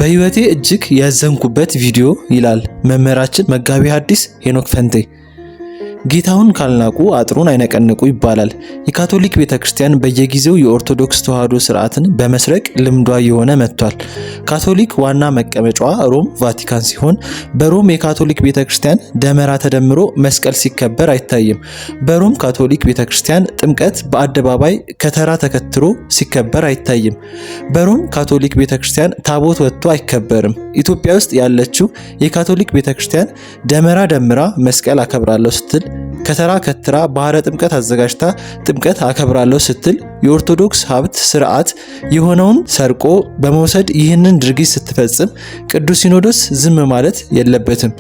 በህይወቴ እጅግ ያዘንኩበት ቪዲዮ ይላል መምህራችን መጋቢ ሐዲስ ሄኖክ ፈንቴ። ጌታውን ካልናቁ አጥሩን አይነቀንቁ ይባላል። የካቶሊክ ቤተክርስቲያን በየጊዜው የኦርቶዶክስ ተዋሕዶ ስርዓትን በመስረቅ ልምዷ የሆነ መጥቷል። ካቶሊክ ዋና መቀመጫዋ ሮም ቫቲካን ሲሆን በሮም የካቶሊክ ቤተክርስቲያን ደመራ ተደምሮ መስቀል ሲከበር አይታይም። በሮም ካቶሊክ ቤተክርስቲያን ጥምቀት በአደባባይ ከተራ ተከትሮ ሲከበር አይታይም። በሮም ካቶሊክ ቤተክርስቲያን ታቦት ወጥቶ አይከበርም። ኢትዮጵያ ውስጥ ያለችው የካቶሊክ ቤተክርስቲያን ደመራ ደምራ መስቀል አከብራለሁ ስትል ከተራ ከትራ ባህረ ጥምቀት አዘጋጅታ ጥምቀት አከብራለሁ ስትል የኦርቶዶክስ ሀብት ስርዓት የሆነውን ሰርቆ በመውሰድ ይህንን ድርጊት ስትፈጽም ቅዱስ ሲኖዶስ ዝም ማለት የለበትም።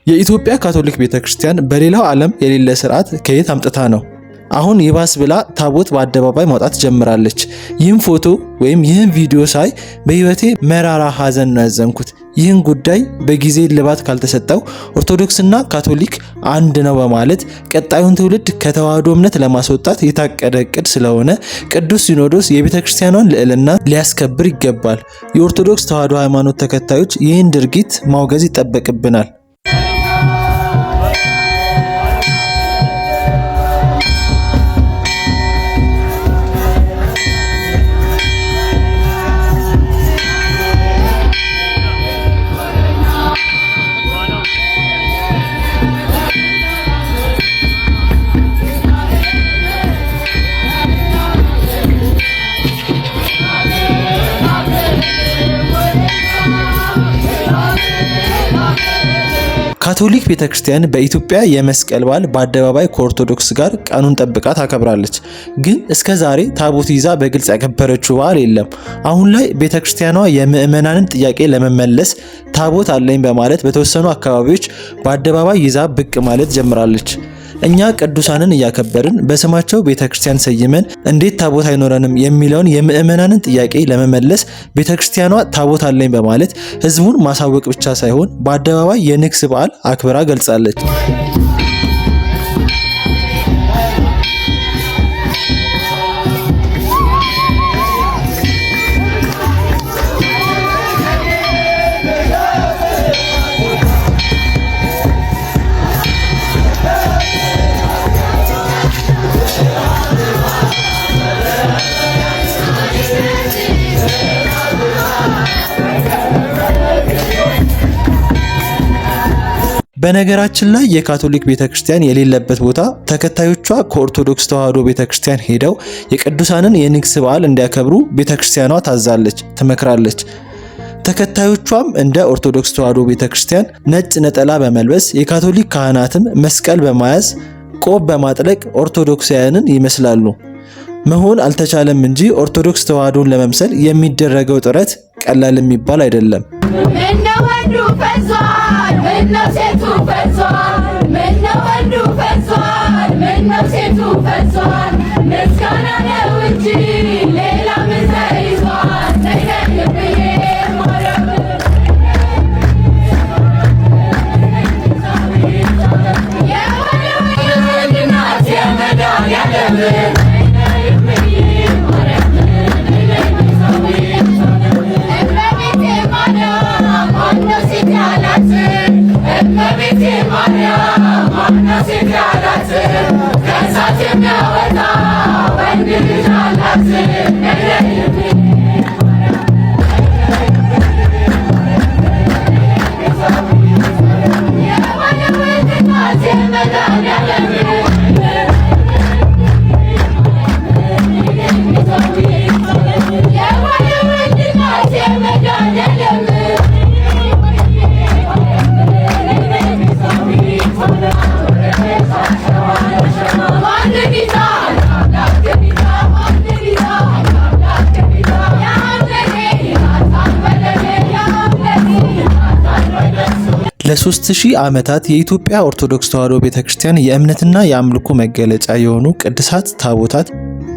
የኢትዮጵያ ካቶሊክ ቤተክርስቲያን በሌላው ዓለም የሌለ ስርዓት ከየት አምጥታ ነው? አሁን ይባስ ብላ ታቦት በአደባባይ ማውጣት ጀምራለች። ይህን ፎቶ ወይም ይህን ቪዲዮ ሳይ በህይወቴ መራራ ሐዘን ነው ያዘንኩት። ይህን ጉዳይ በጊዜ ልባት ካልተሰጠው ኦርቶዶክስና ካቶሊክ አንድ ነው በማለት ቀጣዩን ትውልድ ከተዋሕዶ እምነት ለማስወጣት የታቀደ እቅድ ስለሆነ ቅዱስ ሲኖዶስ የቤተክርስቲያኗን ልዕልና ሊያስከብር ይገባል። የኦርቶዶክስ ተዋሕዶ ሃይማኖት ተከታዮች ይህን ድርጊት ማውገዝ ይጠበቅብናል። ካቶሊክ ቤተክርስቲያን በኢትዮጵያ የመስቀል በዓል በአደባባይ ከኦርቶዶክስ ጋር ቀኑን ጠብቃ ታከብራለች። ግን እስከዛሬ ታቦት ይዛ በግልጽ ያከበረችው በዓል የለም። አሁን ላይ ቤተክርስቲያኗ የምዕመናንን ጥያቄ ለመመለስ ታቦት አለኝ በማለት በተወሰኑ አካባቢዎች በአደባባይ ይዛ ብቅ ማለት ጀምራለች። እኛ ቅዱሳንን እያከበርን በስማቸው ቤተክርስቲያን ሰይመን እንዴት ታቦት አይኖረንም የሚለውን የምዕመናንን ጥያቄ ለመመለስ ቤተክርስቲያኗ ታቦት አለኝ በማለት ህዝቡን ማሳወቅ ብቻ ሳይሆን በአደባባይ የንግስ በዓል አክብራ ገልጻለች። በነገራችን ላይ የካቶሊክ ቤተክርስቲያን የሌለበት ቦታ ተከታዮቿ ከኦርቶዶክስ ተዋሕዶ ቤተክርስቲያን ሄደው የቅዱሳንን የንግስ በዓል እንዲያከብሩ ቤተክርስቲያኗ ታዛለች፣ ትመክራለች። ተከታዮቿም እንደ ኦርቶዶክስ ተዋሕዶ ቤተክርስቲያን ነጭ ነጠላ በመልበስ የካቶሊክ ካህናትም መስቀል በመያዝ ቆብ በማጥለቅ ኦርቶዶክሳውያንን ይመስላሉ። መሆን አልተቻለም እንጂ ኦርቶዶክስ ተዋሕዶን ለመምሰል የሚደረገው ጥረት ቀላል የሚባል አይደለም። ለ3000 ዓመታት የኢትዮጵያ ኦርቶዶክስ ተዋሕዶ ቤተክርስቲያን የእምነትና የአምልኮ መገለጫ የሆኑ ቅዱሳት ታቦታት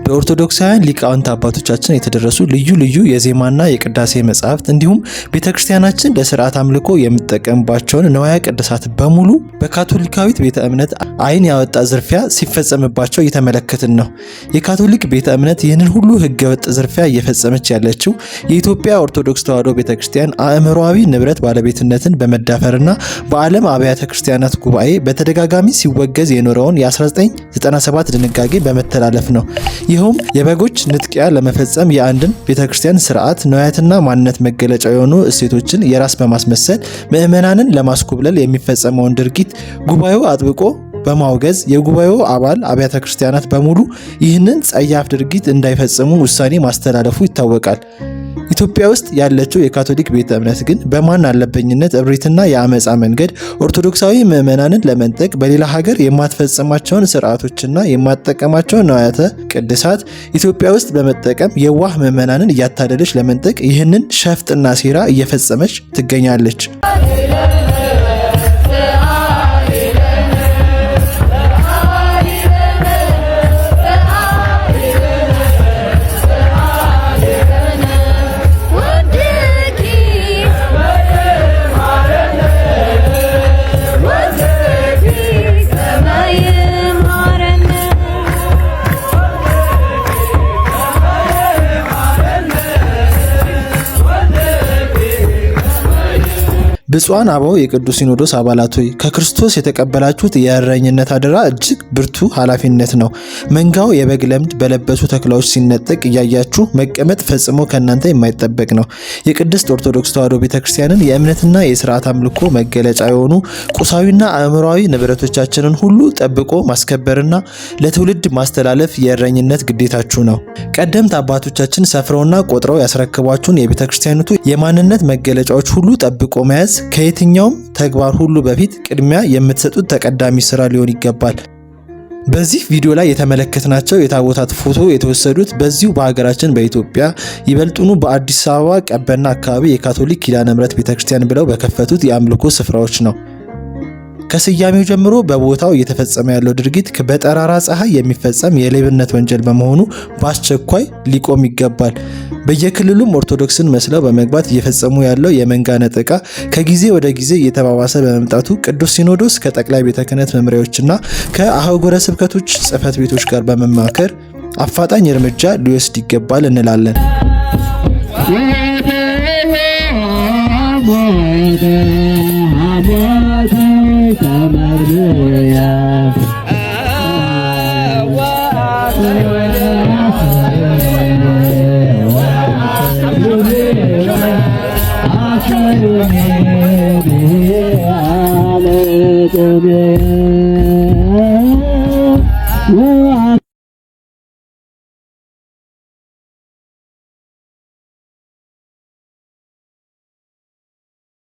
በኦርቶዶክሳውያን ሊቃውንት አባቶቻችን የተደረሱ ልዩ ልዩ የዜማና የቅዳሴ መጻሕፍት እንዲሁም ቤተክርስቲያናችን ለሥርዓት አምልኮ የምትጠቀምባቸውን ንዋየ ቅድሳት በሙሉ በካቶሊካዊት ቤተ እምነት ዓይን ያወጣ ዝርፊያ ሲፈጸምባቸው እየተመለከትን ነው። የካቶሊክ ቤተ እምነት ይህንን ሁሉ ህገወጥ ዝርፊያ እየፈጸመች ያለችው የኢትዮጵያ ኦርቶዶክስ ተዋሕዶ ቤተክርስቲያን አእምሮአዊ ንብረት ባለቤትነትን በመዳፈርና በዓለም አብያተ ክርስቲያናት ጉባኤ በተደጋጋሚ ሲወገዝ የኖረውን የ1997 ድንጋጌ በመተላለፍ ነው። ይህም የበጎች ንጥቂያ ለመፈጸም የአንድን ቤተክርስቲያን ስርዓት ንዋያትና ማንነት መገለጫ የሆኑ እሴቶችን የራስ በማስመሰል ምዕመናንን ለማስኮብለል የሚፈጸመውን ድርጊት ጉባኤው አጥብቆ በማውገዝ የጉባኤው አባል አብያተ ክርስቲያናት በሙሉ ይህንን ጸያፍ ድርጊት እንዳይፈጽሙ ውሳኔ ማስተላለፉ ይታወቃል። ኢትዮጵያ ውስጥ ያለችው የካቶሊክ ቤተ እምነት ግን በማን አለበኝነት እብሪትና የአመፃ መንገድ ኦርቶዶክሳዊ ምዕመናንን ለመንጠቅ በሌላ ሀገር የማትፈጽማቸውን ስርዓቶችና የማትጠቀማቸውን ንዋያተ ቅድሳት ኢትዮጵያ ውስጥ በመጠቀም የዋህ ምዕመናንን እያታለለች ለመንጠቅ ይህንን ሸፍጥና ሴራ እየፈጸመች ትገኛለች። ብፁዓን አበው የቅዱስ ሲኖዶስ አባላት ሆይ ከክርስቶስ የተቀበላችሁት የእረኝነት አደራ እጅግ ብርቱ ኃላፊነት ነው። መንጋው የበግ ለምድ በለበሱ ተኩላዎች ሲነጠቅ እያያችሁ መቀመጥ ፈጽሞ ከእናንተ የማይጠበቅ ነው። የቅድስት ኦርቶዶክስ ተዋሕዶ ቤተክርስቲያንን የእምነትና የሥርዓት አምልኮ መገለጫ የሆኑ ቁሳዊና አእምሯዊ ንብረቶቻችንን ሁሉ ጠብቆ ማስከበርና ለትውልድ ማስተላለፍ የእረኝነት ግዴታችሁ ነው። ቀደምት አባቶቻችን ሰፍረውና ቆጥረው ያስረክቧችሁን የቤተክርስቲያኒቱ የማንነት መገለጫዎች ሁሉ ጠብቆ መያዝ ከየትኛውም ተግባር ሁሉ በፊት ቅድሚያ የምትሰጡት ተቀዳሚ ስራ ሊሆን ይገባል። በዚህ ቪዲዮ ላይ የተመለከትናቸው የታቦታት ፎቶ የተወሰዱት በዚሁ በሀገራችን በኢትዮጵያ ይበልጡኑ በአዲስ አበባ ቀበና አካባቢ የካቶሊክ ኪዳነ ምሕረት ቤተክርስቲያን ብለው በከፈቱት የአምልኮ ስፍራዎች ነው። ከስያሜው ጀምሮ በቦታው እየተፈጸመ ያለው ድርጊት በጠራራ ፀሐይ የሚፈጸም የሌብነት ወንጀል በመሆኑ በአስቸኳይ ሊቆም ይገባል። በየክልሉም ኦርቶዶክስን መስለው በመግባት እየፈጸሙ ያለው የመንጋ ነጠቃ ከጊዜ ወደ ጊዜ እየተባባሰ በመምጣቱ ቅዱስ ሲኖዶስ ከጠቅላይ ቤተ ክህነት መምሪያዎችና ከአህጉረ ስብከቶች ጽሕፈት ቤቶች ጋር በመማከር አፋጣኝ እርምጃ ሊወስድ ይገባል እንላለን። Come on,